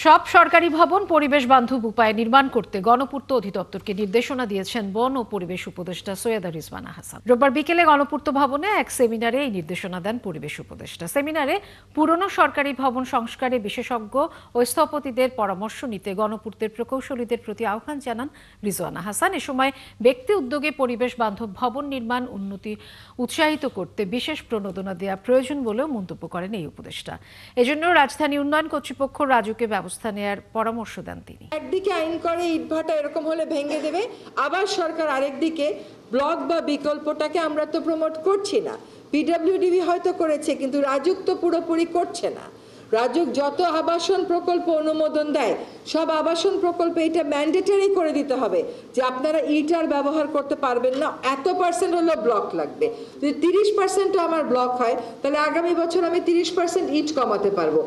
সব সরকারি ভবন পরিবেশ বান্ধব উপায়ে নির্মাণ করতে গণপূর্ত অধিদপ্তরকে নির্দেশনা দিয়েছেন বন ও পরিবেশ উপদেষ্টা সৈয়দা রিজওয়ানা হাসান। রোববার বিকেলে গণপূর্ত ভবনে এক সেমিনারে এই নির্দেশনা দেন পরিবেশ উপদেষ্টা। সেমিনারে পুরনো সরকারি ভবন সংস্কারে বিশেষজ্ঞ ও স্থপতিদের পরামর্শ নিতে গণপূর্তের প্রকৌশলীদের প্রতি আহ্বান জানান রিজওয়ানা হাসান। এ সময় ব্যক্তি উদ্যোগে পরিবেশ বান্ধব ভবন নির্মাণ উন্নতি উৎসাহিত করতে বিশেষ প্রণোদনা দেওয়া প্রয়োজন বলেও মন্তব্য করেন এই উপদেষ্টা। এজন্য রাজধানী উন্নয়ন কর্তৃপক্ষ রাজুকে ব্যবস্থা নেয়ার পরামর্শ দেন তিনি। একদিকে আইন করে ইটভাটা এরকম হলে ভেঙে দেবে, আবার সরকার আরেকদিকে ব্লক বা বিকল্পটাকে আমরা তো প্রমোট করছি না। পিডব্লিউডিবি হয়তো করেছে, কিন্তু রাজুক তো পুরোপুরি করছে না। রাজুক যত আবাসন প্রকল্প অনুমোদন দেয়, সব আবাসন প্রকল্পে এটা ম্যান্ডেটরি করে দিতে হবে যে আপনারা ইটার ব্যবহার করতে পারবেন না, এত % হলো ব্লক লাগবে। যদি 30% আমার ব্লক হয়, তাহলে আগামী বছর আমি 30% ইট কমাতে পারবো।